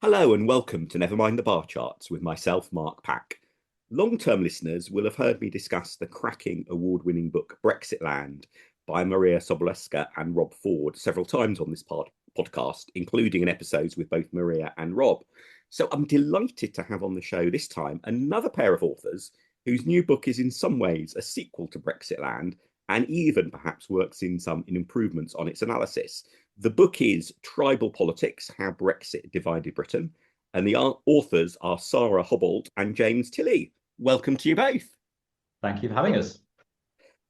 Hello and welcome to Never Mind the Bar Charts with myself, Mark Pack. Long-term listeners will have heard me discuss the cracking award-winning book Brexit Land by Maria Sobolewska and Rob Ford several times on this podcast, including in episodes with both Maria and Rob. So I'm delighted to have on the show this time another pair of authors whose new book is in some ways a sequel to Brexit Land and even perhaps works in some improvements on its analysis. The book is Tribal Politics, How Brexit Divided Britain, and the authors are Sara Hobolt and James Tilley. Welcome to you both. Thank you for having us.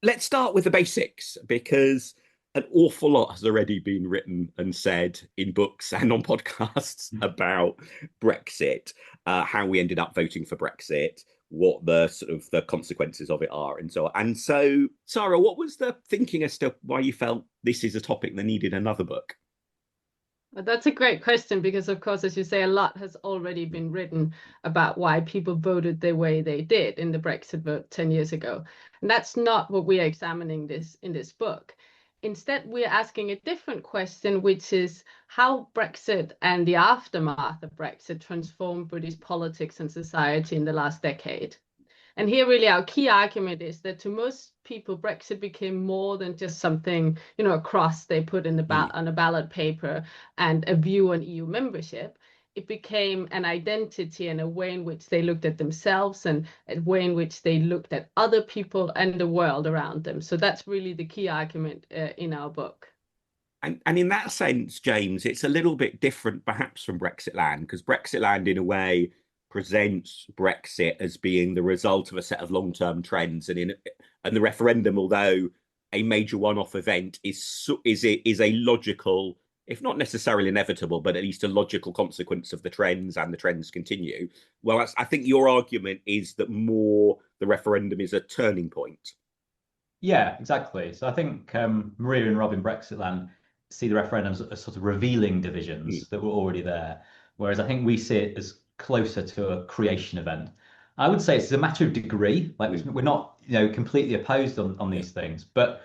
Let's start with the basics, because an awful lot has already been written and said in books and on podcasts about Brexit, how we ended up voting for Brexit, what the sort of the consequences of it are, and so on. And so, Sara, what was the thinking as to why you felt this is a topic that needed another book? Well, that's a great question because, of course, as you say, a lot has already been written about why people voted the way they did in the Brexit vote 10 years ago. And that's not what we are examining in this book. Instead, we're asking a different question, which is how Brexit and the aftermath of Brexit transformed British politics and society in the last decade. And here, really, our key argument is that to most people, Brexit became more than just something, a cross they put in on a ballot paper and a view on EU membership. It became an identity and a way in which they looked at themselves and a way in which they looked at other people and the world around them. So that's really the key argument in our book. And in that sense, James, it's a little bit different perhaps from Brexit Land, because Brexit Land, in a way, presents Brexit as being the result of a set of long-term trends, and the referendum, although a major one-off event, is a logical, if not necessarily inevitable, but at least a logical consequence of the trends, and the trends continue. Well, I think your argument is that more the referendum is a turning point. Yeah, exactly. So I think Maria and Rob in Brexit Land see the referendums as sort of revealing divisions that were already there, whereas I think we see it as closer to a creation event. I would say it's a matter of degree. Like we're not, completely opposed on these things, but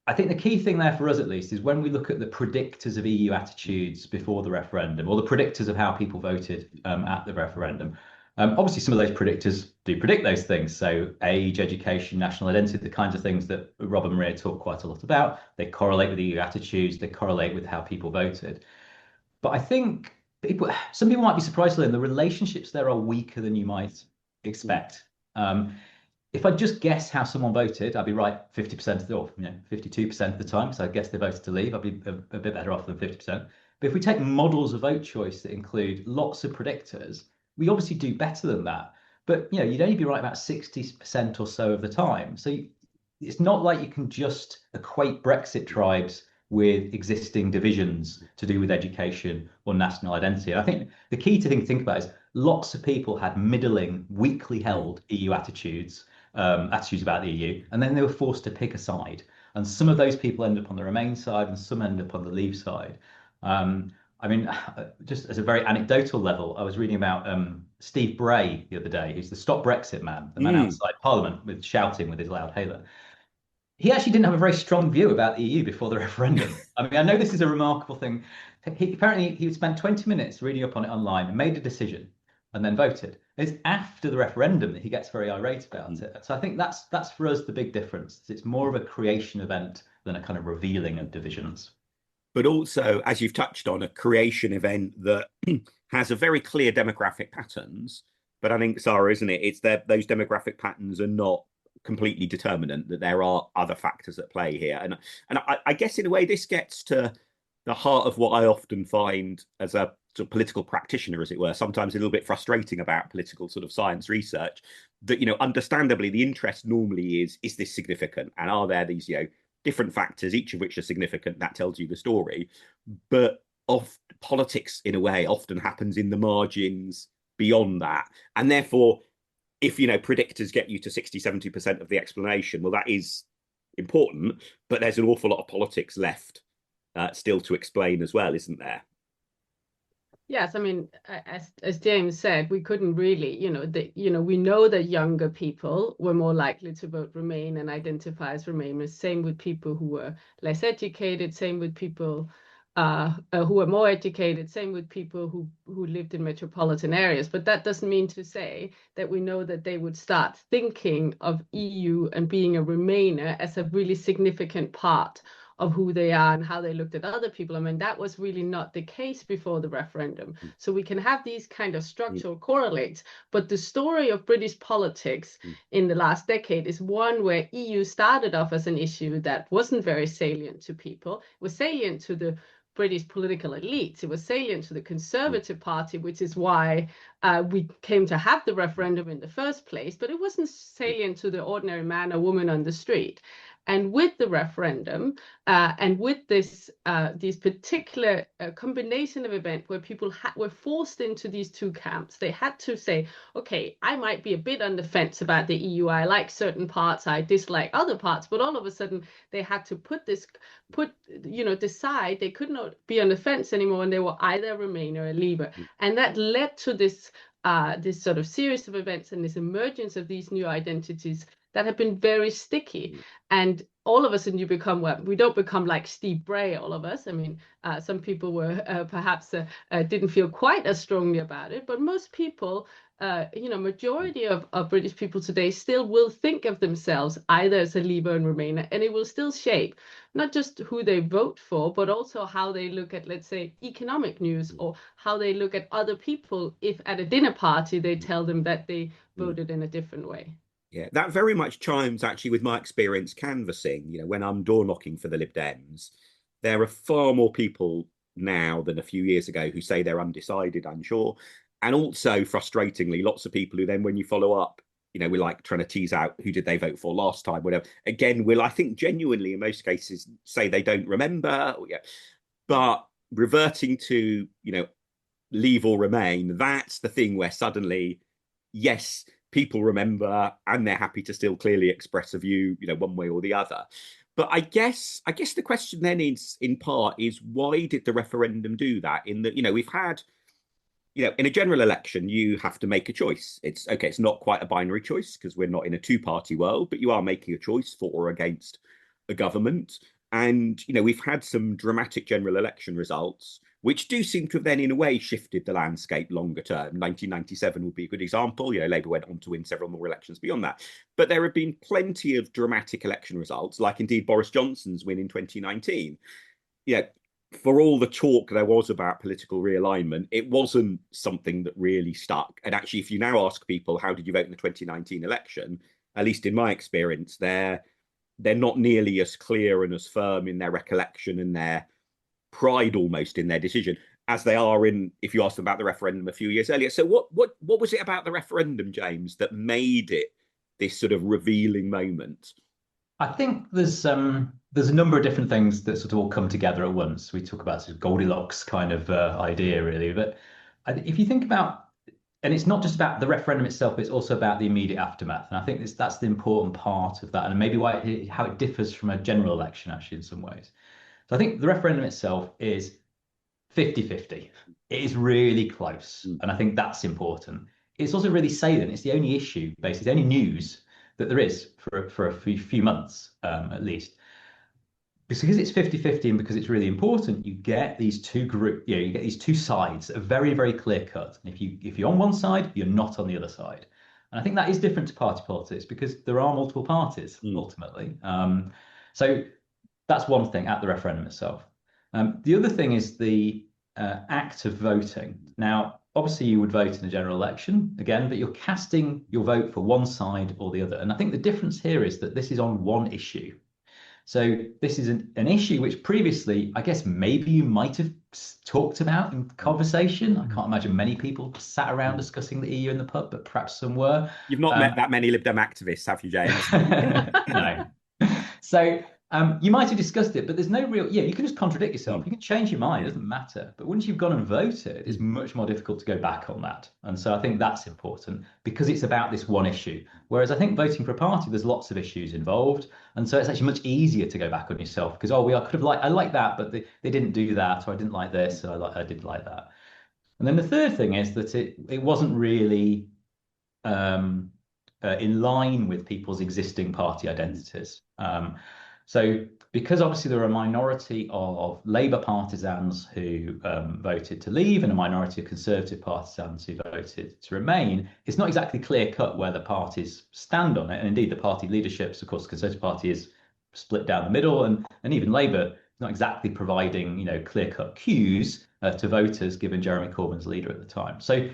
I think the key thing there for us, at least, is when we look at the predictors of EU attitudes before the referendum, or the predictors of how people voted at the referendum. Obviously, some of those predictors do predict those things. So age, education, national identity, the kinds of things that Rob and Maria talk quite a lot about. They correlate with EU attitudes. They correlate with how people voted. But I think some people might be surprised to learn the relationships there are weaker than you might expect. If I just guess how someone voted, I'd be right 50% or 52% of the time. So I guess they voted to leave. I'd be a bit better off than 50%. But if we take models of vote choice that include lots of predictors, we obviously do better than that. But you'd only be right about 60% or so of the time. So it's not like you can just equate Brexit tribes with existing divisions to do with education or national identity. And I think the key to think about is lots of people had middling, weakly held EU attitudes about the EU, and then they were forced to pick a side. And some of those people end up on the Remain side and some end up on the Leave side. Just as a very anecdotal level, I was reading about Steve Bray the other day, who's the Stop Brexit man, the man outside Parliament shouting with his loud hailer. He actually didn't have a very strong view about the EU before the referendum. I know this is a remarkable thing. Apparently, he spent 20 minutes reading up on it online and made a decision and then voted. It's after the referendum that he gets very irate about it. So I think that's for us the big difference. It's more of a creation event than a kind of revealing of divisions. But also, as you've touched on, a creation event that has a very clear demographic patterns. But I think, Sara, isn't it? It's those demographic patterns are not completely determinant, that there are other factors at play here. And I guess in a way this gets to the heart of what I often find as a sort of political practitioner, as it were, sometimes a little bit frustrating about political sort of science research, that, understandably the interest normally is this significant? And are there these, different factors, each of which are significant, that tells you the story? But politics, in a way, often happens in the margins beyond that. And therefore, if predictors get you to 60-70% of the explanation, well, that is important, but there's an awful lot of politics left still to explain as well, isn't there? Yes, as James said, we couldn't really, we know that younger people were more likely to vote Remain and identify as Remainers. Same with people who were less educated. Same with people who are more educated, same with people who lived in metropolitan areas. But that doesn't mean to say that we know that they would start thinking of EU and being a Remainer as a really significant part of who they are and how they looked at other people. I mean, that was really not the case before the referendum. So we can have these kind of structural correlates, but the story of British politics in the last decade is one where EU started off as an issue that wasn't very salient to people. It was salient to the British political elites. It was salient to the Conservative Party, which is why we came to have the referendum in the first place, but it wasn't salient to the ordinary man or woman on the street. And with the referendum and with this these particular combination of events where people were forced into these two camps, they had to say, okay, I might be a bit on the fence about the EU. I like certain parts, I dislike other parts, but all of a sudden they had to decide they could not be on the fence anymore, and they were either a Remain or a Leaver. And that led to this sort of series of events and this emergence of these new identities that have been very sticky. And all of a sudden you become, well, we don't become like Steve Bray, all of us. I mean, some people were perhaps didn't feel quite as strongly about it, but most people, majority of British people today still will think of themselves either as a Leaver and Remainer, and it will still shape not just who they vote for, but also how they look at, let's say, economic news, or how they look at other people if at a dinner party they tell them that they voted in a different way. Yeah, that very much chimes actually with my experience canvassing. When I'm door knocking for the Lib Dems, there are far more people now than a few years ago who say they're undecided, unsure. And also, frustratingly, lots of people who then, when you follow up, we're like trying to tease out who did they vote for last time, whatever. Again, will, I think, genuinely, in most cases, say they don't remember. But reverting to, Leave or Remain, that's the thing where suddenly, yes, people remember and they're happy to still clearly express a view, one way or the other. But I guess the question then is, in part, is why did the referendum do that? In that, we've had, in a general election, you have to make a choice. It's okay, it's not quite a binary choice because we're not in a two-party world, but you are making a choice for or against a government. And, we've had some dramatic general election results, which do seem to have then, in a way, shifted the landscape longer term. 1997 would be a good example. Labour went on to win several more elections beyond that. But there have been plenty of dramatic election results, like indeed Boris Johnson's win in 2019. For all the talk there was about political realignment, it wasn't something that really stuck. And actually, if you now ask people, how did you vote in the 2019 election, at least in my experience, they're not nearly as clear and as firm in their recollection and their pride almost in their decision as they are in if you ask them about the referendum a few years earlier. So what was it about the referendum, James, that made it this sort of revealing moment? I think there's a number of different things that sort of all come together at once. We talk about sort of Goldilocks kind of idea, really. But if you think about, and it's not just about the referendum itself, but it's also about the immediate aftermath. And I think that's the important part of that, and maybe how it differs from a general election, actually, in some ways. So I think the referendum itself is 50-50. It is really close. And I think that's important. It's also really salient. It's the only issue, basically, the only news that there is for a few months, at least. Because it's 50-50 and because it's really important, you get these two groups, you get these two sides that are very, very clear cut. And if you're on one side, you're not on the other side. And I think that is different to party politics because there are multiple parties, ultimately. So that's one thing at the referendum itself. The other thing is the act of voting. Now, obviously, you would vote in a general election, again, but you're casting your vote for one side or the other. And I think the difference here is that this is on one issue. So this is an issue which previously, I guess, maybe you might have talked about in conversation. I can't imagine many people sat around discussing the EU in the pub, but perhaps some were. You've not met that many Lib Dem activists, have you, James? No. So you might have discussed it, but there's no real, you can just contradict yourself. You can change your mind, it doesn't matter. But once you've gone and voted, it's much more difficult to go back on that. And so I think that's important because it's about this one issue. Whereas I think voting for a party, there's lots of issues involved. And so it's actually much easier to go back on yourself because, I like that, but they didn't do that, or I didn't like this, or I didn't like that. And then the third thing is that it wasn't really in line with people's existing party identities. So because obviously there are a minority of Labour partisans who voted to leave and a minority of Conservative partisans who voted to remain, it's not exactly clear cut where the parties stand on it. And indeed, the party leaderships, of course, the Conservative Party is split down the middle, and even Labour is not exactly providing, clear cut cues to voters, given Jeremy Corbyn's leader at the time. So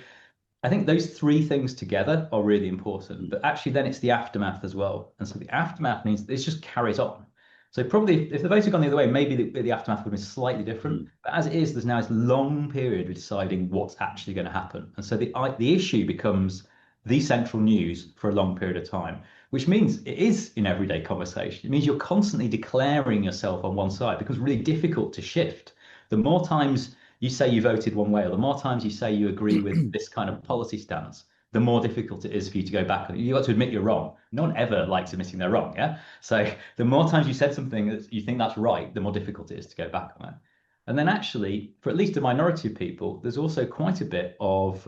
I think those three things together are really important, but actually then it's the aftermath as well. And so the aftermath means this just carries on. So probably if the vote had gone the other way, maybe the aftermath would have been slightly different. But as it is, there's now this long period of deciding what's actually going to happen. And so the issue becomes the central news for a long period of time, which means it is in everyday conversation. It means you're constantly declaring yourself on one side. It becomes really difficult to shift. The more times you say you voted one way, or the more times you say you agree with this kind of policy stance, the more difficult it is for you to go back. You've got to admit you're wrong. No one ever likes admitting they're wrong, yeah? So the more times you said something that you think that's right, the more difficult it is to go back on it. And then actually, for at least a minority of people, there's also quite a bit of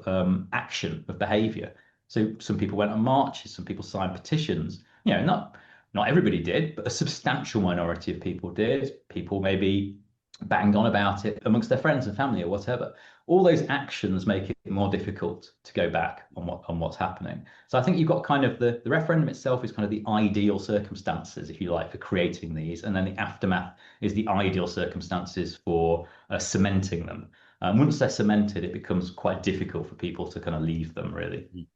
action, of behaviour. So some people went on marches, some people signed petitions. Not everybody did, but a substantial minority of people did. People maybe banged on about it amongst their friends and family or whatever. All those actions make it more difficult to go back on what's happening. So I think you've got kind of the referendum itself is kind of the ideal circumstances, if you like, for creating these, and then the aftermath is the ideal circumstances for cementing them. Once they're cemented, it becomes quite difficult for people to kind of leave them, really.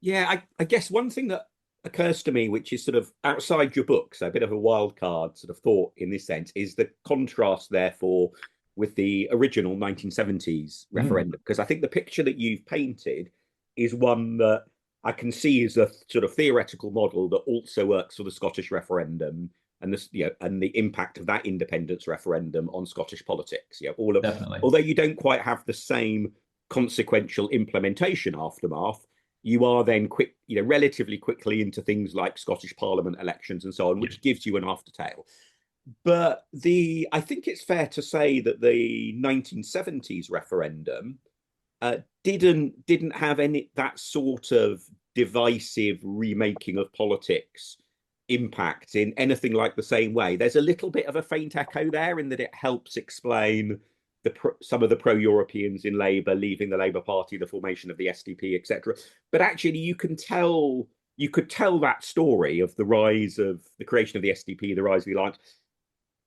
Yeah, I guess one thing that occurs to me, which is sort of outside your book, so a bit of a wild card sort of thought in this sense, is the contrast, therefore, with the original 1970s referendum. Because I think the picture that you've painted is one that I can see as a sort of theoretical model that also works for the Scottish referendum and this, and the impact of that independence referendum on Scottish politics. Definitely. Although you don't quite have the same consequential implementation aftermath, you are then relatively quickly into things like Scottish Parliament elections and so on, which gives you an aftertail. But I think it's fair to say that the 1970s referendum didn't have any that sort of divisive remaking of politics impact in anything like the same way. There's a little bit of a faint echo there in that it helps explain some of the pro-Europeans in Labour leaving the Labour Party, the formation of the SDP, etc. But actually, you could tell that story of the rise of the creation of the SDP, the rise of the alliance,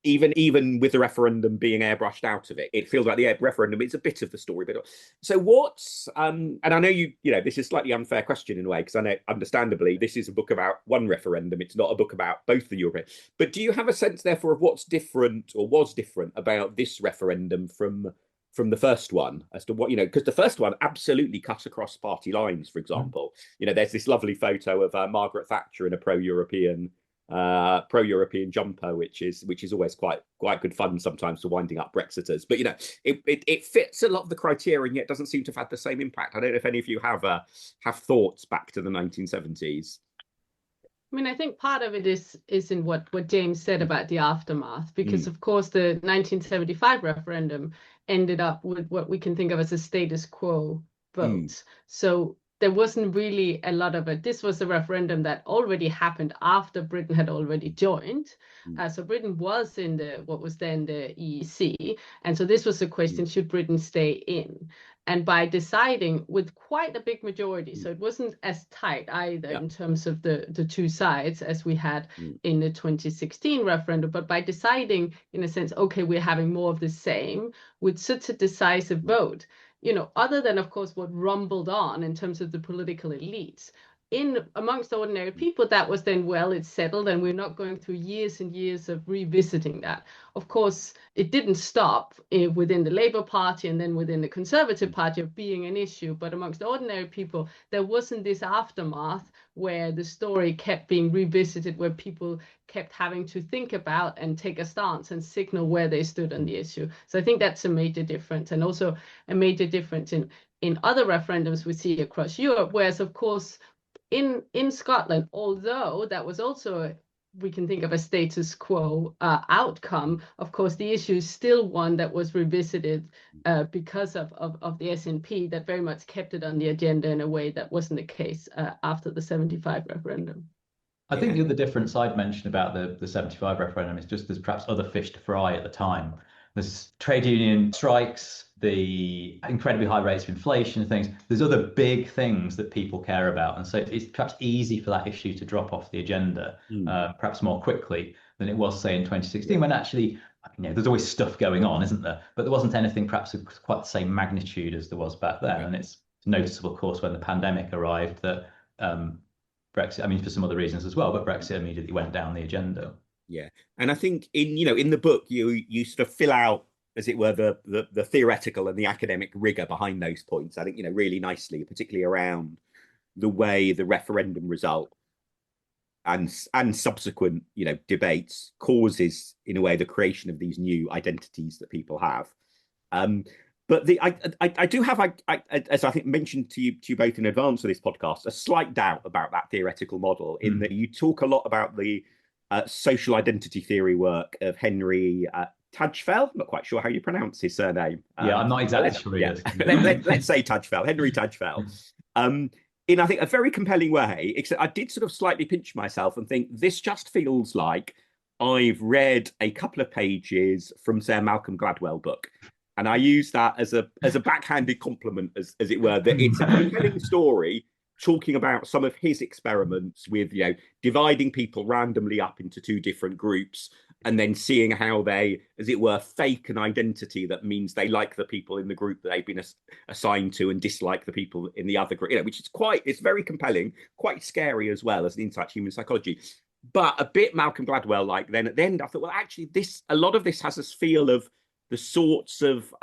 even with the referendum being airbrushed out of it. It feels like the referendum is a bit of the story. But so what's and I know this is a slightly unfair question in a way, because I know understandably this is a book about one referendum. It's not a book about both the European. But do you have a sense therefore of what's different or was different about this referendum from the first one, as to what, because the first one absolutely cut across party lines, for example. There's this lovely photo of Margaret Thatcher in a pro-European jumper, which is always quite good fun sometimes for winding up Brexiters. But it fits a lot of the criteria, yet doesn't seem to have had the same impact. I don't know if any of you have thoughts back to the 1970s. I mean, I think part of it is in what James said about the aftermath, because of course the 1975 referendum ended up with what we can think of as a status quo vote. So there wasn't really a lot of it. This was a referendum that already happened after Britain had already joined. So Britain was in what was then the EEC. And so this was a question, should Britain stay in? And by deciding with quite a big majority, so it wasn't as tight either in terms of the two sides as we had in the 2016 referendum, but by deciding, in a sense, okay, we're having more of the same with such a decisive vote, other than, of course, what rumbled on in terms of the political elites, amongst ordinary people, that was then, it's settled, and we're not going through years and years of revisiting that. Of course, it didn't stop within the Labour Party and then within the Conservative Party of being an issue, but amongst ordinary people, there wasn't this aftermath where the story kept being revisited, where people kept having to think about and take a stance and signal where they stood on the issue. So I think that's a major difference, and also a major difference in other referendums we see across Europe, whereas, of course, in Scotland, although that was also we can think of a status quo outcome, of course, the issue is still one that was revisited because of the SNP that very much kept it on the agenda in a way that wasn't the case after the 75 referendum. I think the other difference I'd mentioned about the 75 referendum is just there's perhaps other fish to fry at the time. There's trade union strikes, the incredibly high rates of inflation and things. There's other big things that people care about. And so it's perhaps easy for that issue to drop off the agenda, perhaps more quickly than it was, say, in 2016, when actually, there's always stuff going on, isn't there? But there wasn't anything perhaps of quite the same magnitude as there was back then. And it's noticeable, of course, when the pandemic arrived that Brexit, I mean, for some other reasons as well, but Brexit immediately went down the agenda. Yeah, and I think in the book you sort of fill out, as it were, the theoretical and the academic rigor behind those points. I think really nicely, particularly around the way the referendum result and subsequent debates causes, in a way, the creation of these new identities that people have. But I do have, as I think mentioned to you both in advance of this podcast, a slight doubt about that theoretical model, in that you talk a lot about the social identity theory work of Henry Tadgefell. I'm not quite sure how you pronounce his surname. Yeah, I'm not exactly sure. Let's say Tadgefell, Henry Tadgefell. In, I think, a very compelling way, except I did sort of slightly pinch myself and think this just feels like I've read a couple of pages from, say, a Malcolm Gladwell book. And I use that as a backhanded compliment, as it were, that it's a compelling story talking about some of his experiments with, dividing people randomly up into two different groups and then seeing how they, as it were, fake an identity that means they like the people in the group that they've been assigned to and dislike the people in the other group, which is it's very compelling, quite scary as well as an insight to human psychology. But a bit Malcolm Gladwell like. Then at the end, I thought, well, actually, a lot of this has this feel of the sorts of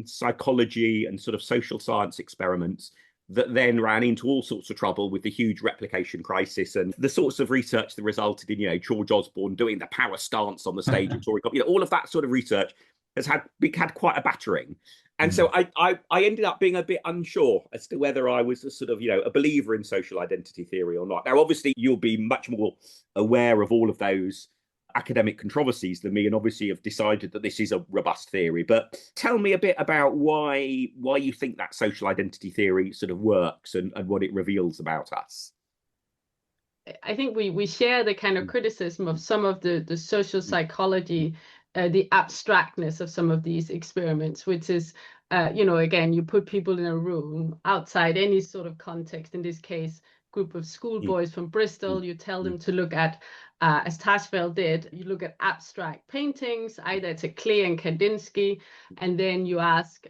psychology and sort of social science experiments that then ran into all sorts of trouble with the huge replication crisis, and the sorts of research that resulted in, George Osborne doing the power stance on the stage at Tory, all of that sort of research has had quite a battering. And so I ended up being a bit unsure as to whether I was a sort of, a believer in social identity theory or not. Now, obviously, you'll be much more aware of all of those academic controversies than me, and obviously have decided that this is a robust theory. But tell me a bit about why you think that social identity theory sort of works and what it reveals about us. I think we share the kind of criticism of some of the social psychology, the abstractness of some of these experiments, which is, again, you put people in a room outside any sort of context, in this case, group of schoolboys from Bristol, you tell them to look at, as Tadgefell did, you look at abstract paintings, either it's a Klee and Kandinsky, and then you ask,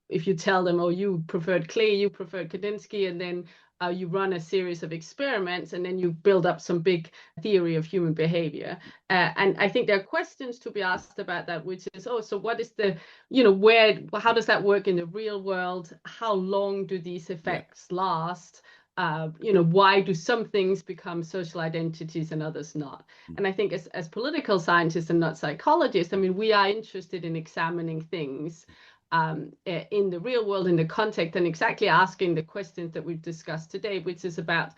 if you tell them, oh, you preferred Klee, you preferred Kandinsky, and then you run a series of experiments, and then you build up some big theory of human behavior. And I think there are questions to be asked about that, which is, so what is the, how does that work in the real world? How long do these effects last? Why do some things become social identities and others not? And I think as political scientists and not psychologists, we are interested in examining things in the real world, in the context, and exactly asking the questions that we've discussed today, which is about,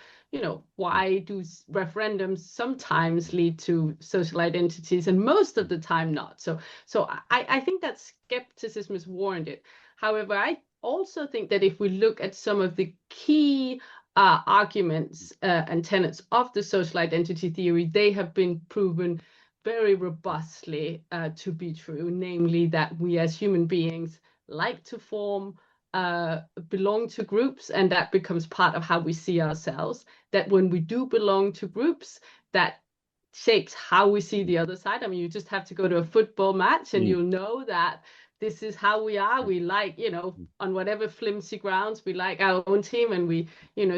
why do referendums sometimes lead to social identities and most of the time not? So I think that skepticism is warranted. However, I also think that if we look at some of the key arguments and tenets of the social identity theory, they have been proven very robustly to be true, namely that we as human beings like to belong to groups, and that becomes part of how we see ourselves, that when we do belong to groups, that shapes how we see the other side. You just have to go to a football match and you'll know that this is how we are. We like, on whatever flimsy grounds, we like our own team, and we,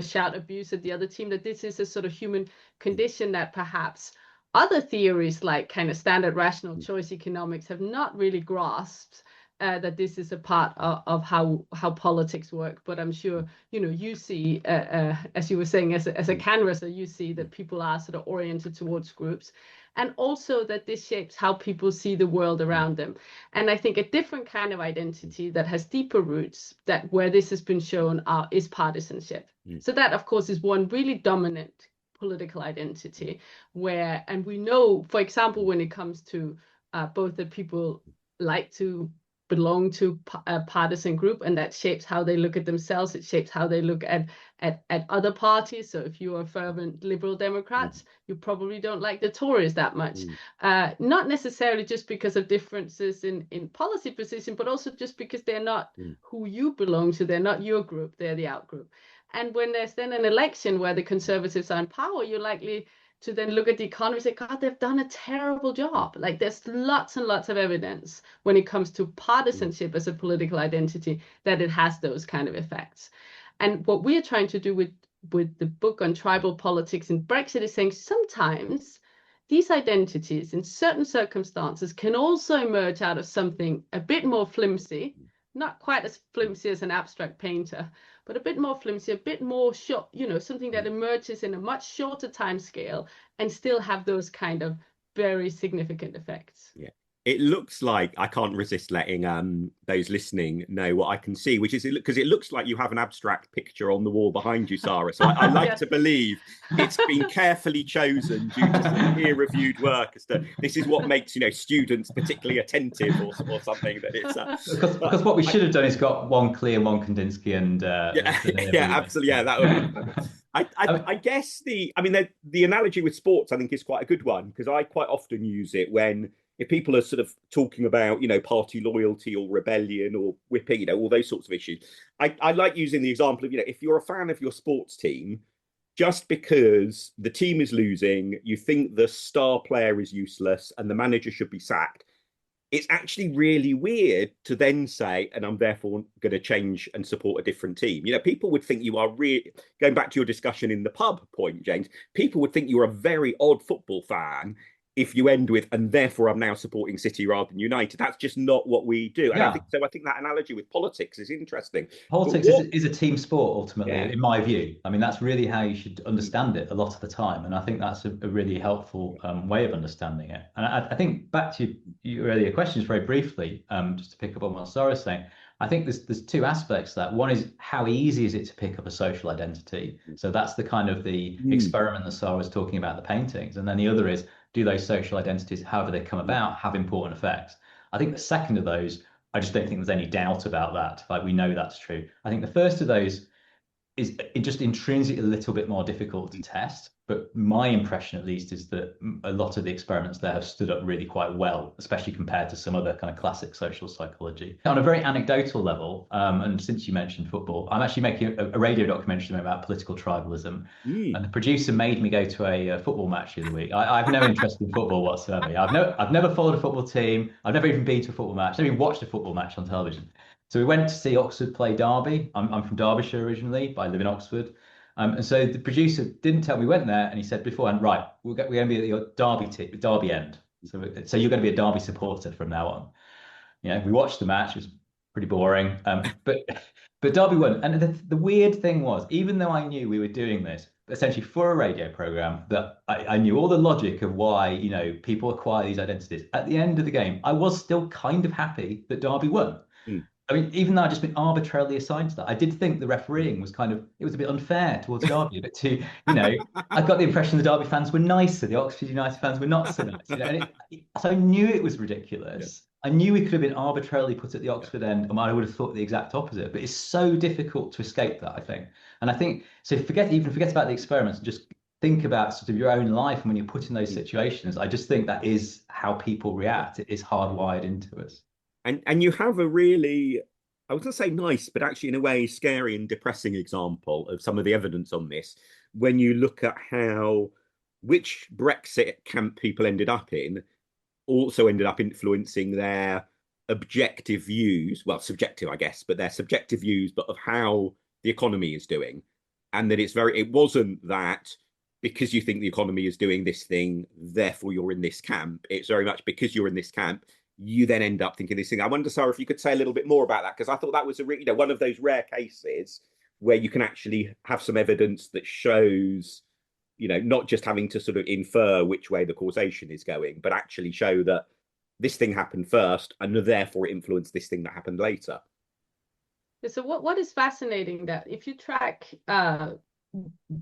shout abuse at the other team, that this is a sort of human condition that perhaps other theories like kind of standard rational choice economics have not really grasped, that this is a part of how politics work. But I'm sure, you see, as you were saying, as a canvasser, you see that people are sort of oriented towards groups, and also that this shapes how people see the world around them. And I think a different kind of identity that has deeper roots, that where this has been shown, is partisanship. So that, of course, is one really dominant political identity where, and we know, for example, when it comes to both that people like to belong to a partisan group, and that shapes how they look at themselves. It shapes how they look at other parties. So if you are fervent Liberal Democrats, you probably don't like the Tories that much. Not necessarily just because of differences in policy position, but also just because they're not who you belong to. They're not your group, they're the out group. And when there's then an election where the Conservatives are in power, you're likely to then look at the economy and say, God, they've done a terrible job. Like, there's lots and lots of evidence when it comes to partisanship as a political identity that it has those kind of effects. And what we're trying to do with the book on tribal politics in Brexit is saying sometimes these identities in certain circumstances can also emerge out of something a bit more flimsy, not quite as flimsy as an abstract painter, but a bit more flimsy, a bit more short, something that emerges in a much shorter time scale and still have those kind of very significant effects. Yeah. It looks like, I can't resist letting those listening know what I can see, which is because it looks like you have an abstract picture on the wall behind you, Sara. So I like to believe it's been carefully chosen due to some peer-reviewed work as to this is what makes students particularly attentive or something. That it's because what we should have done is got one clear, one Kandinsky, and absolutely, that would be. I guess the analogy with sports I think is quite a good one, because I quite often use it when, if people are sort of talking about, party loyalty or rebellion or whipping, all those sorts of issues, I like using the example of, if you're a fan of your sports team, just because the team is losing, you think the star player is useless and the manager should be sacked. It's actually really weird to then say, and I'm therefore going to change and support a different team. People would think you are really, going back to your discussion in the pub point, James, people would think you're a very odd football fan if you end with, and therefore I'm now supporting City rather than United. That's just not what we do. And I think that analogy with politics is interesting. Politics is a team sport, ultimately, in my view. I mean, that's really how you should understand it a lot of the time. And I think that's a really helpful way of understanding it. And I think back to your earlier questions very briefly, just to pick up on what Sara's saying, I think there's two aspects to that. One is, how easy is it to pick up a social identity? So that's the kind of the experiment that Sara was talking about, the paintings. And then the other is, do those social identities, however they come about, have important effects? I think the second of those, I just don't think there's any doubt about that. Like, we know that's true. I think the first of those is just intrinsically a little bit more difficult to test. But my impression, at least, is that a lot of the experiments there have stood up really quite well, especially compared to some other kind of classic social psychology. On a very anecdotal level, and since you mentioned football, I'm actually making a radio documentary about political tribalism. And the producer made me go to a football match the other week. I have no interest in football whatsoever. I've never followed a football team. I've never even been to a football match. I've never even watched a football match on television. So we went to see Oxford play Derby. I'm from Derbyshire originally, but I live in Oxford. And so the producer didn't tell me we went there, and he said beforehand, right, we're going to be at your Derby end. So you're going to be a Derby supporter from now on. We watched the match. It was pretty boring. But Derby won. And the weird thing was, even though I knew we were doing this essentially for a radio program, that I knew all the logic of why, people acquire these identities, at the end of the game, I was still kind of happy that Derby won. I mean, even though I'd just been arbitrarily assigned to that, I did think the refereing was it was a bit unfair towards Derby. But I got the impression the Derby fans were nicer, the Oxford United fans were not so nice. So I knew it was ridiculous. I knew we could have been arbitrarily put at the Oxford end, and I would have thought the exact opposite. But it's so difficult to escape that, I think. And I think, so forget about the experiments and just think about sort of your own life. And when you're put in those situations, I just think that is how people react. It is hardwired into us. And you have a really, I was going to say nice, but actually in a way scary and depressing example of some of the evidence on this, when you look at which Brexit camp people ended up in also ended up influencing their objective views, well, subjective, I guess, but their subjective views, but of how the economy is doing. And that it wasn't that because you think the economy is doing this thing, therefore you're in this camp. It's very much because you're in this camp, you then end up thinking this thing. I wonder, Sara, if you could say a little bit more about that, because I thought that was one of those rare cases where you can actually have some evidence that shows, not just having to sort of infer which way the causation is going, but actually show that this thing happened first and therefore it influenced this thing that happened later. So what is fascinating, that if you track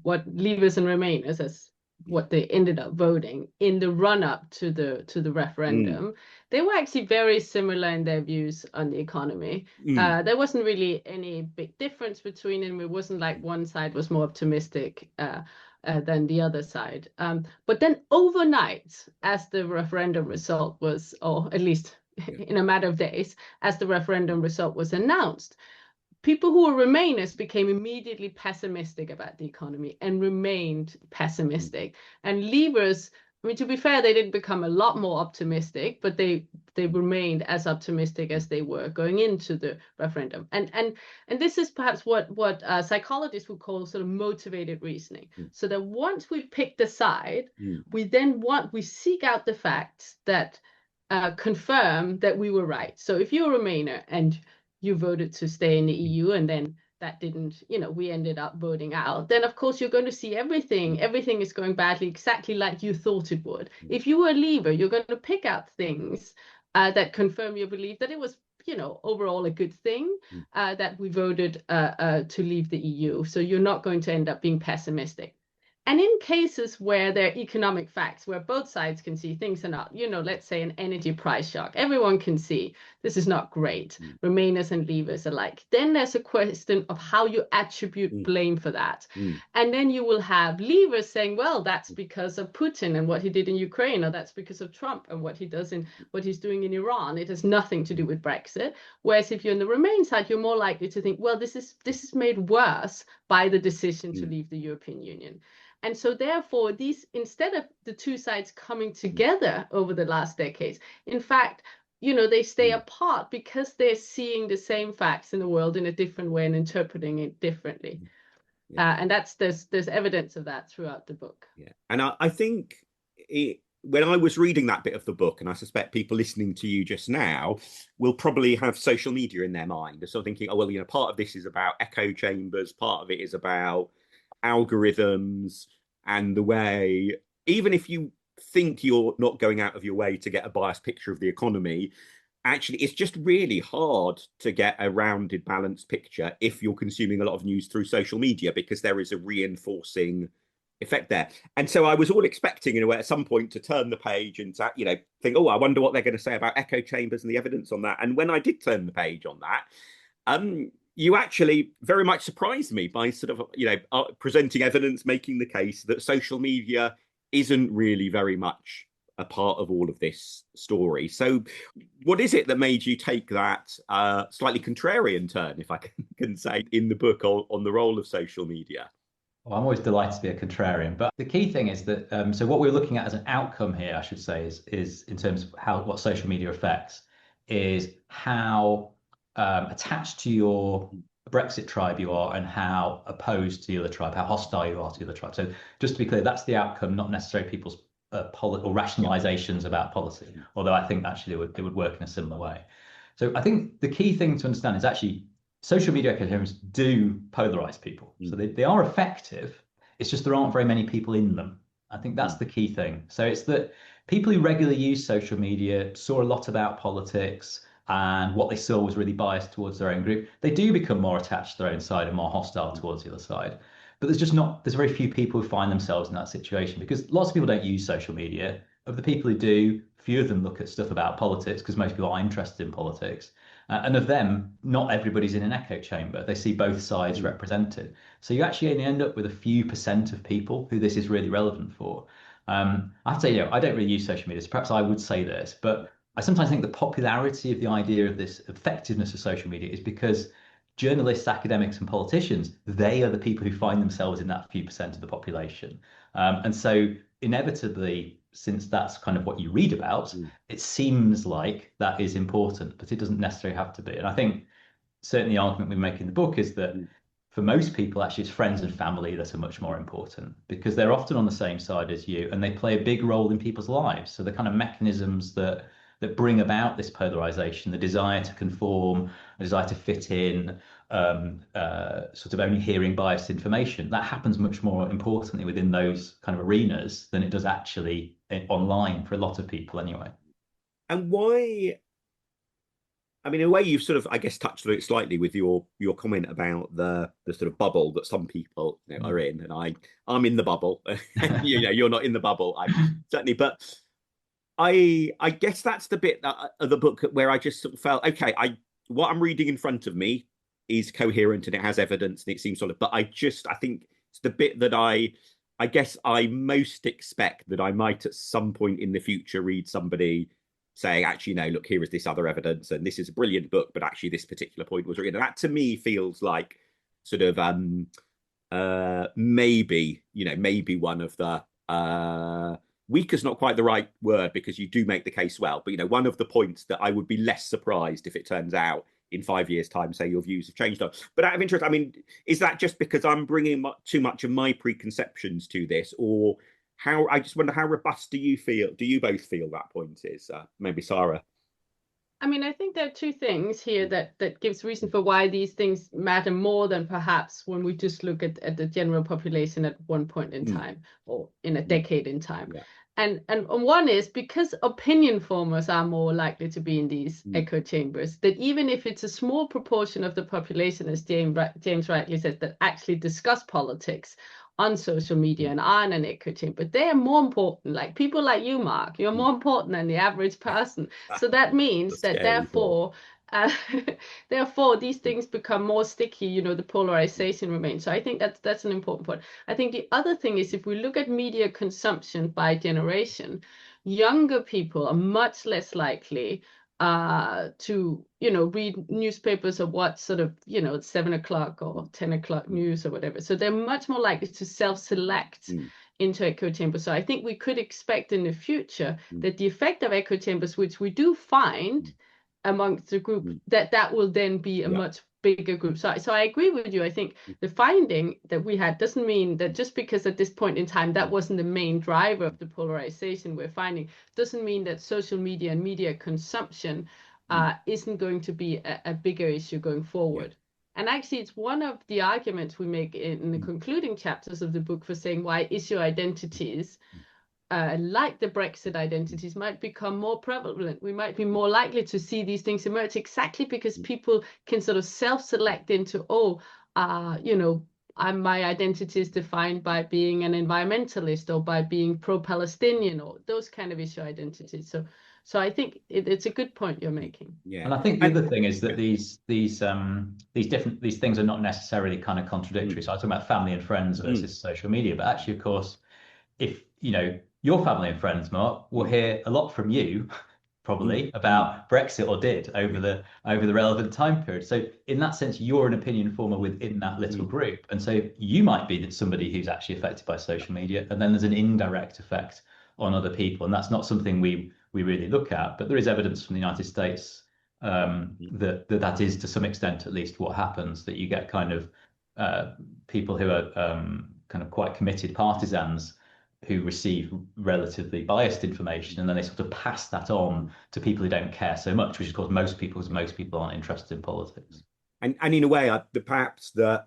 what Leavers and Remainers, as what they ended up voting in the run-up to the referendum, they were actually very similar in their views on the economy. There wasn't really any big difference between them. It wasn't like one side was more optimistic than the other side. But then overnight, as the referendum result was, or at least in a matter of days, as the referendum result was announced, people who were Remainers became immediately pessimistic about the economy and remained pessimistic. And Leavers, I mean, to be fair, they didn't become a lot more optimistic, but they remained as optimistic as they were going into the referendum. And this is perhaps what psychologists would call sort of motivated reasoning. So that once we pick the side, we seek out the facts that confirm that we were right. So if you're a Remainer and you voted to stay in the EU, and then that didn't, we ended up voting out, then of course you're going to see everything is going badly, exactly like you thought it would. If you were a Leaver, you're going to pick out things that confirm your belief that it was, overall a good thing that we voted to leave the EU. So you're not going to end up being pessimistic. And in cases where there are economic facts, where both sides can see things are not, let's say an energy price shock, everyone can see this is not great, Remainers and Leavers alike, then there's a question of how you attribute blame for that. And then you will have Leavers saying, well, that's because of Putin and what he did in Ukraine, or that's because of Trump and what he's doing in Iran. It has nothing to do with Brexit. Whereas if you're on the Remain side, you're more likely to think, well, this is made worse by the decision to leave the European Union. And so therefore, instead of the two sides coming together over the last decades, in fact, they stay apart because they're seeing the same facts in the world in a different way and interpreting it differently. And there's evidence of that throughout the book. Yeah, and I think when I was reading that bit of the book, and I suspect people listening to you just now will probably have social media in their mind. They're sort of thinking, oh, well, part of this is about echo chambers, part of it is about algorithms, and the way, even if you think you're not going out of your way to get a biased picture of the economy, actually it's just really hard to get a rounded, balanced picture if you're consuming a lot of news through social media, because there is a reinforcing effect there. And so I was all expecting, in a way, at some point to turn the page and to, think, oh, I wonder what they're going to say about echo chambers and the evidence on that. And when I did turn the page on that, you actually very much surprised me by sort of, presenting evidence, making the case that social media isn't really very much a part of all of this story. So what is it that made you take that slightly contrarian turn, if I can say, in the book on the role of social media? Well, I'm always delighted to be a contrarian, but the key thing is that, so what we're looking at as an outcome here, I should say, is in terms of what social media affects, is how attached to your Brexit tribe you are and how opposed to the other tribe, how hostile you are to the other tribe. So just to be clear, that's the outcome, not necessarily people's or rationalizations about policy, although I think actually it would work in a similar way. So I think the key thing to understand is actually social media echo chambers do polarize people. So they are effective. It's just there aren't very many people in them. I think that's the key thing. So it's that people who regularly use social media saw a lot about politics, and what they saw was really biased towards their own group. They do become more attached to their own side and more hostile towards the other side. But there's very few people who find themselves in that situation, because lots of people don't use social media. Of the people who do, few of them look at stuff about politics, because most people are interested in politics. And of them, not everybody's in an echo chamber. They see both sides represented. So you actually only end up with a few % of people who this is really relevant for. I have to say, I don't really use social media, so perhaps I would say this, but I sometimes think the popularity of the idea of this effectiveness of social media is because journalists, academics, and politicians, they are the people who find themselves in that few % of the population. And so inevitably, since that's kind of what you read about, it seems like that is important, but it doesn't necessarily have to be. And I think certainly the argument we make in the book is that for most people, actually, it's friends and family that are much more important, because they're often on the same side as you and they play a big role in people's lives. So the kind of mechanisms that bring about this polarization, the desire to conform, the desire to fit in, sort of only hearing biased information, that happens much more importantly within those kind of arenas than it does actually online for a lot of people anyway. And why I mean, in a way, you've sort of, I guess, touched on it slightly with your comment about the sort of bubble that some people are in, and I'm in the bubble. You're not in the bubble. I certainly, but I guess that's the bit of the book where I just sort of felt, okay, what I'm reading in front of me is coherent and it has evidence and it seems solid, but I think it's the bit that I guess I most expect that I might at some point in the future read somebody saying, actually, no, look, here is this other evidence, and this is a brilliant book, but actually this particular point was written. And that to me feels like sort of maybe one of the weak is not quite the right word, because you do make the case well, but one of the points that I would be less surprised if it turns out in 5 years' time, say your views have changed on. But out of interest, I mean, is that just because I'm bringing too much of my preconceptions to this, or how? I just wonder, how robust do you both feel that point is? Maybe Sara. I mean, I think there are two things here that gives reason for why these things matter more than perhaps when we just look at the general population at one point in time or in a decade in time. Yeah. And one is because opinion formers are more likely to be in these echo chambers, that even if it's a small proportion of the population, as James rightly says, that actually discuss politics on social media and are in an echo chamber, they are more important. Like people like you, Mark, you're more important than the average person. So that means that therefore these things become more sticky, the polarization remains. So I think that's an important point. I think the other thing is, if we look at media consumption by generation, younger people are much less likely to read newspapers or what sort of 7 o'clock or 10 o'clock news or whatever. So they're much more likely to self-select into echo chambers. So I think we could expect in the future that the effect of echo chambers, which we do find amongst the group, that will then be a much bigger group. So I agree with you. I think the finding that we had doesn't mean that just because at this point in time that wasn't the main driver of the polarization we're finding, doesn't mean that social media and media consumption isn't going to be a bigger issue going forward. And actually, it's one of the arguments we make in the concluding chapters of the book for saying why issue identities, like the Brexit identities, might become more prevalent. We might be more likely to see these things emerge exactly because people can sort of self-select into, my identity is defined by being an environmentalist or by being pro-Palestinian or those kind of issue identities. So I think it's a good point you're making. Yeah. And I think the other thing is that these things are not necessarily kind of contradictory. So I was talking about family and friends versus social media, but actually, of course, if your family and friends, Mark, will hear a lot from you probably about Brexit or did over the relevant time period. So in that sense, you're an opinion former within that little group. And so you might be somebody who's actually affected by social media, and then there's an indirect effect on other people. And that's not something we really look at, but there is evidence from the United States that is to some extent at least what happens, that you get kind of people who are kind of quite committed partisans who receive relatively biased information, and then they sort of pass that on to people who don't care so much, which is, of course, most people aren't interested in politics. And in a way, perhaps the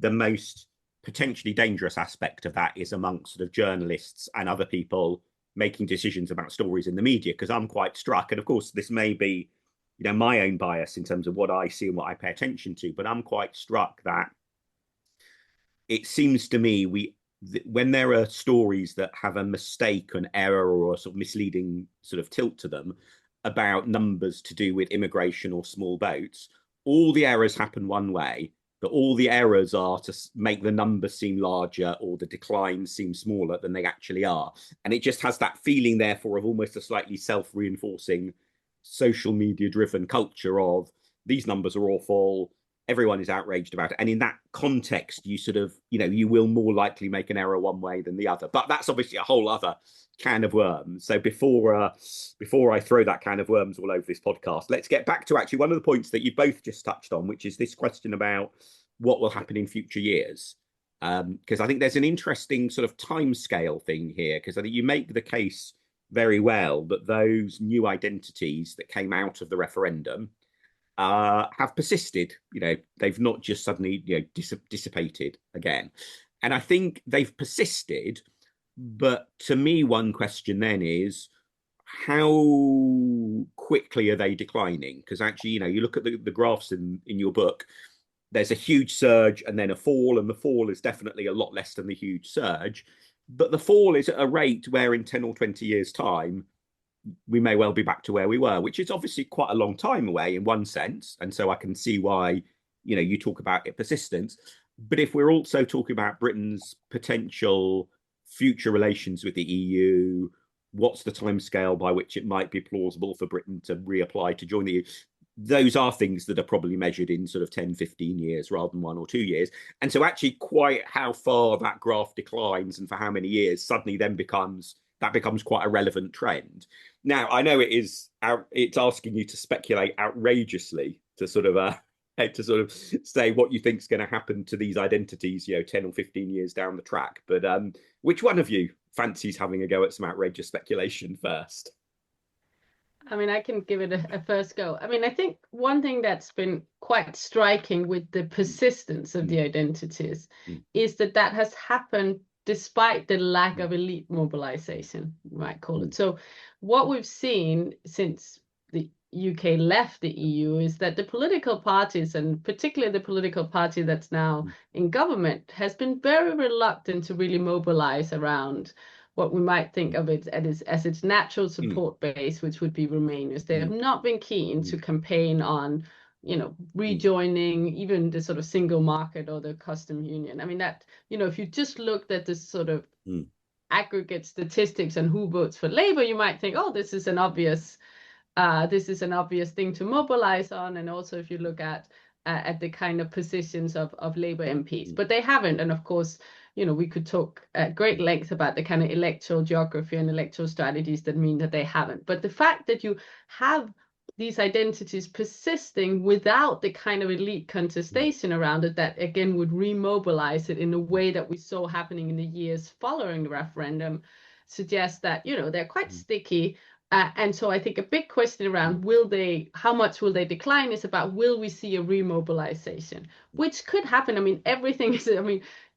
most potentially dangerous aspect of that is amongst sort of journalists and other people making decisions about stories in the media, because I'm quite struck, and of course this may be my own bias in terms of what I see and what I pay attention to, but I'm quite struck that it seems to me when there are stories that have a mistake, an error, or a sort of misleading sort of tilt to them about numbers to do with immigration or small boats, all the errors happen one way, but all the errors are to make the numbers seem larger or the declines seem smaller than they actually are. And it just has that feeling, therefore, of almost a slightly self-reinforcing social media-driven culture of these numbers are awful, everyone is outraged about it. And in that context, you sort of, you will more likely make an error one way than the other. But that's obviously a whole other can of worms. So before I throw that can of worms all over this podcast, let's get back to actually one of the points that you both just touched on, which is this question about what will happen in future years. Because I think there's an interesting sort of timescale thing here, because I think you make the case very well that those new identities that came out of the referendum have persisted. They've not just suddenly dissipated again. And I think they've persisted. But to me, one question then is, how quickly are they declining? Because actually, you look at the graphs in your book, there's a huge surge and then a fall, and the fall is definitely a lot less than the huge surge. But the fall is at a rate where in 10 or 20 years' time, we may well be back to where we were, which is obviously quite a long time away in one sense. And so I can see why, you talk about it persistence. But if we're also talking about Britain's potential future relations with the EU, what's the timescale by which it might be plausible for Britain to reapply to join the EU? Those are things that are probably measured in sort of 10, 15 years rather than 1 or 2 years. And so actually quite how far that graph declines and for how many years suddenly then becomes quite a relevant trend. Now, I know it's asking you to speculate outrageously to sort of say what you think is going to happen to these identities, 10 or 15 years down the track. But which one of you fancies having a go at some outrageous speculation first? I mean, I can give it a first go. I mean, I think one thing that's been quite striking with the persistence of the identities is that has happened despite the lack of elite mobilization, you might call it. So what we've seen since the UK left the EU is that the political parties, and particularly the political party that's now in government, has been very reluctant to really mobilize around what we might think of it as its natural support base, which would be Remainers. They have not been keen to campaign on, rejoining even the sort of single market or the custom union. I mean, that, if you just looked at the sort of aggregate statistics and who votes for Labour, you might think, oh, this is an obvious thing to mobilize on. And also if you look at the kind of positions of Labour MPs, but they haven't. And of course, we could talk at great length about the kind of electoral geography and electoral strategies that mean that they haven't. But the fact that you have these identities persisting without the kind of elite contestation around it, that again would remobilize it in a way that we saw happening in the years following the referendum, suggests that, they're quite sticky. And so I think a big question around how much will they decline is about, will we see a remobilization, which could happen. I mean, everything is,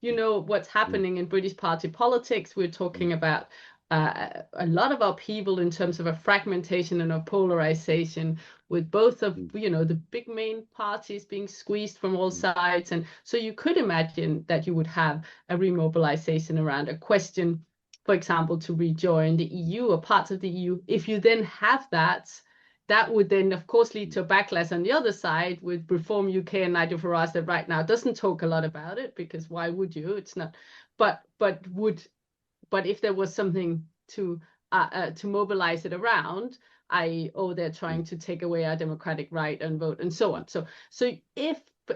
what's happening in British party politics. We're talking about a lot of upheaval in terms of a fragmentation and a polarization, with both of, the big main parties being squeezed from all sides. And so you could imagine that you would have a remobilization around a question, for example, to rejoin the EU or parts of the EU. If you then have that would then, of course, lead to a backlash on the other side with Reform UK and Nigel Farage, that right now doesn't talk a lot about it, because why would you? It's not. But if there was something to mobilize it around, they're trying to take away our democratic right and vote and so on. So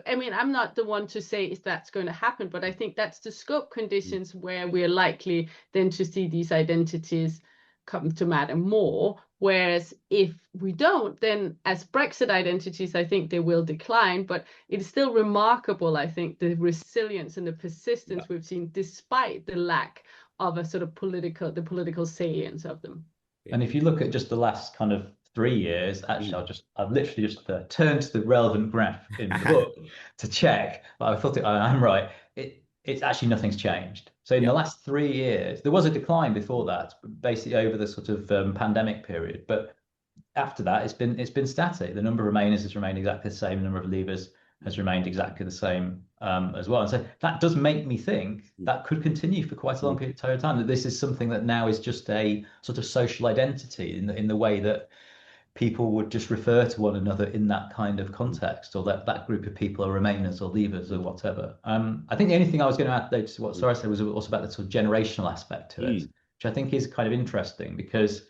I'm not the one to say if that's going to happen, but I think that's the scope conditions where we're likely then to see these identities come to matter more. Whereas if we don't, then as Brexit identities, I think they will decline. But it's still remarkable, I think, the resilience and the persistence we've seen despite the lack of a sort of political salience of them. And if you look at just the last kind of 3 years, actually, I've literally just turned to the relevant graph in the book to check. But I thought I'm right. It's actually nothing's changed. So in the last 3 years, there was a decline before that, basically over the sort of pandemic period. But after that, it's been static. The number of Remainers has remained exactly the same. The number of Leavers has remained exactly the same as well. And so that does make me think that could continue for quite a long period of time. That this is something that now is just a sort of social identity in the way that people would just refer to one another in that kind of context, or that group of people are Remainers or Leavers or whatever. I think the only thing I was going to add though to what Sara said was also about the sort of generational aspect to it, which I think is kind of interesting, because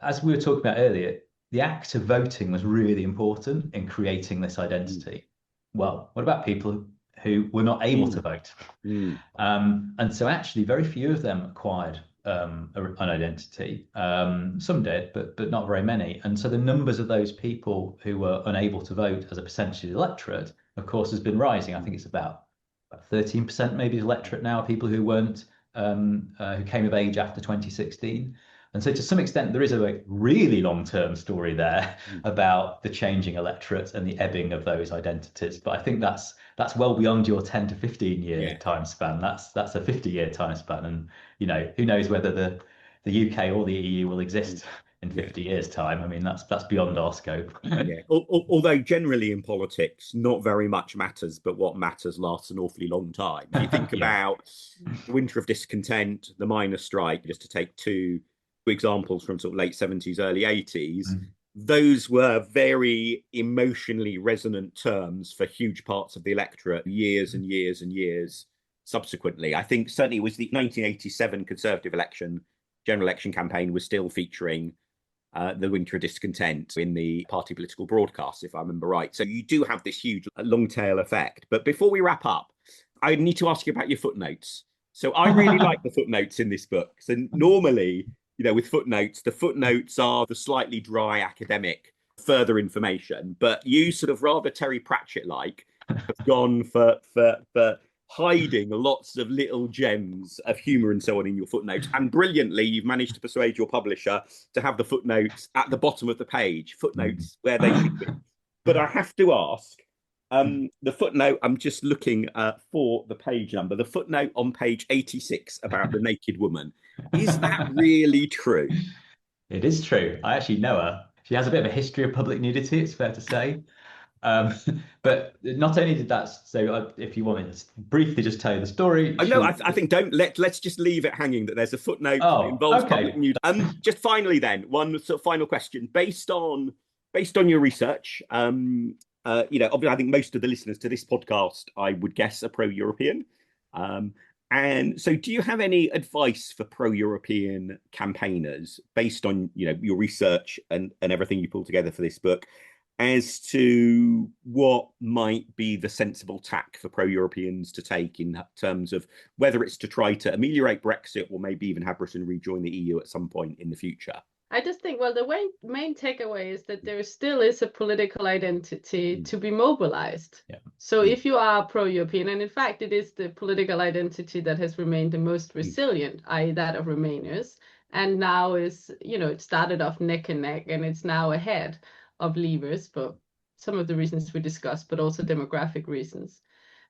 as we were talking about earlier, the act of voting was really important in creating this identity. Well, what about people who were not able to vote? And so actually very few of them acquired an identity. Some did, but not very many. And so the numbers of those people who were unable to vote as a percentage of the electorate, of course, has been rising. I think it's about 13% maybe of the electorate now are people who weren't who came of age after 2016. And so to some extent, there is a really long-term story there about the changing electorate and the ebbing of those identities. But I think that's well beyond your 10 to 15 year time span. That's a 50-year time span. And, who knows whether the UK or the EU will exist in 50 years' time. I mean, that's beyond our scope. Yeah. Although generally in politics, not very much matters, but what matters lasts an awfully long time. You think about the winter of discontent, the miners' strike, just to take two examples from sort of late 70s, early 80s. Those were very emotionally resonant terms for huge parts of the electorate, years and years and years subsequently. I think certainly it was the 1987 Conservative general election campaign was still featuring the winter of discontent in the party political broadcasts, if I remember right. So you do have this huge long tail effect. But before we wrap up, I need to ask you about your footnotes. So I really like the footnotes in this book. So normally, with footnotes, the footnotes are the slightly dry academic further information, but you sort of rather Terry Pratchett-like have gone for hiding lots of little gems of humor and so on in your footnotes. And brilliantly, you've managed to persuade your publisher to have the footnotes at the bottom of the page, footnotes where they should be. But I have to ask, the footnote, I'm just looking for the page number, the footnote on page 86 about the naked woman. Is that really true? It is true. I actually know her. She has a bit of a history of public nudity, it's fair to say. But not only did that, so if you want me to briefly just tell you the story. No, I think let's just leave it hanging that there's a footnote that involves public nudity. Just finally then, one sort of final question based on your research. Obviously I think most of the listeners to this podcast, I would guess, are pro-European. And so do you have any advice for pro-European campaigners based on, your research and everything you pulled together for this book as to what might be the sensible tack for pro-Europeans to take in terms of whether it's to try to ameliorate Brexit or maybe even have Britain rejoin the EU at some point in the future? I just think, well, the main takeaway is that there still is a political identity to be mobilized. Yeah. So if you are pro-European, and in fact, it is the political identity that has remained the most resilient, i.e. that of Remainers, and now is, it started off neck and neck, and it's now ahead of Leavers for some of the reasons we discussed, but also demographic reasons.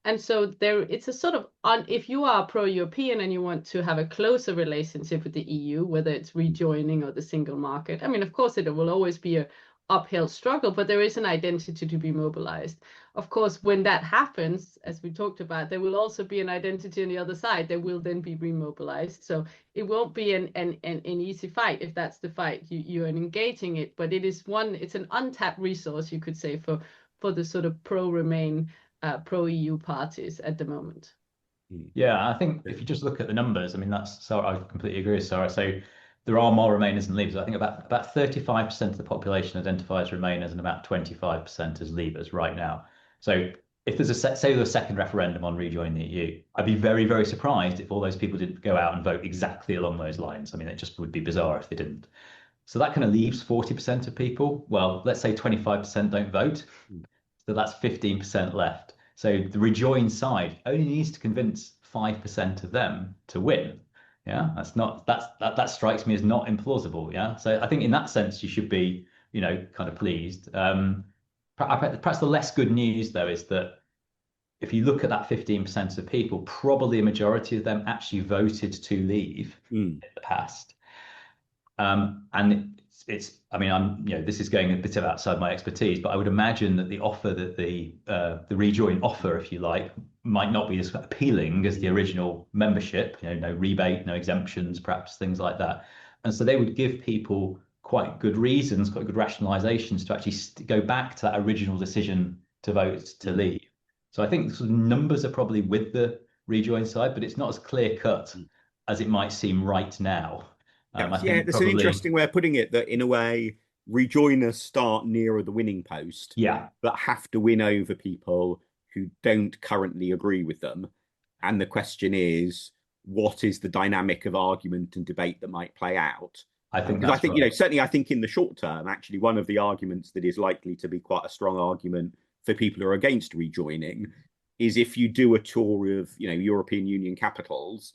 And so it's a sort of, if you are pro-European and you want to have a closer relationship with the EU, whether it's rejoining or the single market, I mean, of course, it will always be a uphill struggle, but there is an identity to be mobilized. Of course, when that happens, as we talked about, there will also be an identity on the other side that will then be remobilized. So it won't be an easy fight if that's the fight you're engaging it, but it's an untapped resource, you could say, for the sort of pro-Remain, pro-EU parties at the moment. Yeah, I think if you just look at the numbers, I mean, I completely agree with Sara. So there are more Remainers than Leavers. I think about 35% of the population identifies Remainers and about 25% as Leavers right now. So if there's say there's a second referendum on rejoining the EU, I'd be very, very surprised if all those people didn't go out and vote exactly along those lines. I mean, it just would be bizarre if they didn't. So that kind of leaves 40% of people. Well, let's say 25% don't vote. So that's 15% left. So the rejoin side only needs to convince 5% of them to win. Yeah, that strikes me as not implausible. Yeah, so I think in that sense you should be, kind of pleased. Perhaps the less good news though is that if you look at that 15% of people, probably a majority of them actually voted to leave in the past. And I mean, this is going a bit outside my expertise, but I would imagine that the offer that the rejoin offer, if you like, might not be as appealing as the original membership. No rebate, no exemptions, perhaps things like that. And so they would give people quite good reasons, quite good rationalizations to actually go back to that original decision to vote to leave. So I think sort of numbers are probably with the rejoin side, but it's not as clear cut as it might seem right now. That's an interesting way of putting it, that in a way, rejoiners start nearer the winning post, but have to win over people who don't currently agree with them. And the question is, what is the dynamic of argument and debate that might play out? I think, certainly, I think in the short term, actually, one of the arguments that is likely to be quite a strong argument for people who are against rejoining is if you do a tour of, European Union capitals,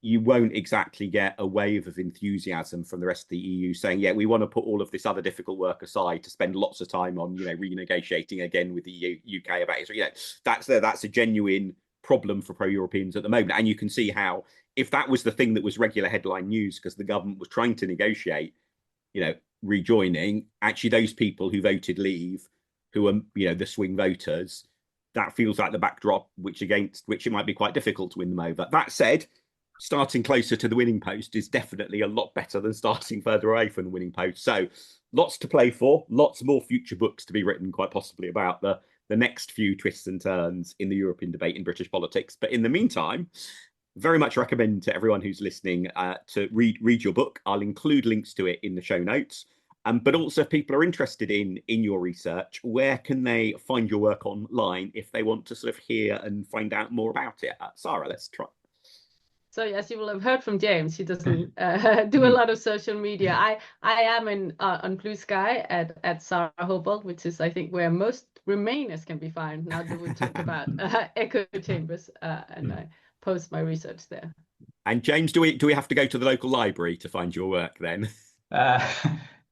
you won't exactly get a wave of enthusiasm from the rest of the EU saying, yeah, we want to put all of this other difficult work aside to spend lots of time on, renegotiating again with the UK about it. So, that's a genuine problem for pro-Europeans at the moment. And you can see how, if that was the thing that was regular headline news because the government was trying to negotiate, rejoining, actually those people who voted leave, who are, you know, the swing voters, that feels like the backdrop against which it might be quite difficult to win them over. That said, starting closer to the winning post is definitely a lot better than starting further away from the winning post. So lots to play for, lots more future books to be written, quite possibly, about the next few twists and turns in the European debate in British politics. But in the meantime, very much recommend to everyone who's listening to read your book. I'll include links to it in the show notes. But also, if people are interested in your research, where can they find your work online if they want to sort of hear and find out more about it? Sara, let's try. So as you will have heard from James, he doesn't do a lot of social media. I am on Blue Sky at Sara Hobolt, which is, I think, where most Remainers can be found now that we talk about echo chambers, and I post my research there. And James, do we have to go to the local library to find your work then?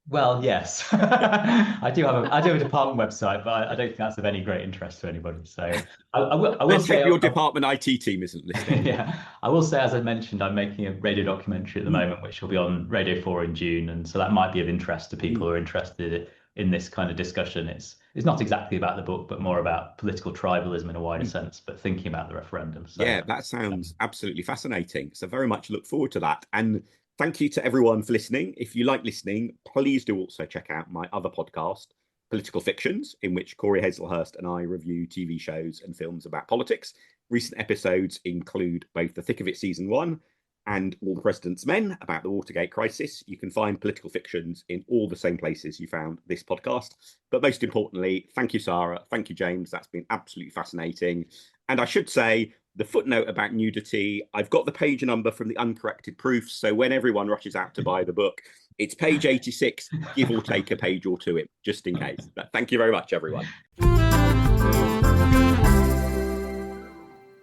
Well, yes. I do have a department website, but I don't think that's of any great interest to anybody. So I will say your department IT team isn't listening. Yeah, I will say, as I mentioned, I'm making a radio documentary at the moment, which will be on Radio 4 in June, and so that might be of interest to people who are interested in this kind of discussion. It's not exactly about the book, but more about political tribalism in a wider sense, but thinking about the referendum. So, yeah, that sounds absolutely fascinating. So very much look forward to that. And thank you to everyone for listening. If you like listening, please do also check out my other podcast, Political Fictions, in which Corey Hazelhurst and I review TV shows and films about politics. Recent episodes include both The Thick of It Season 1 and All the President's Men, about the Watergate crisis. You can find Political Fictions in all the same places you found this podcast. But most importantly, thank you, Sara. Thank you, James. That's been absolutely fascinating. And I should say, the footnote about nudity, I've got the page number from the uncorrected proofs. So when everyone rushes out to buy the book, it's page 86, give or take a page or two, just in case. But thank you very much, everyone.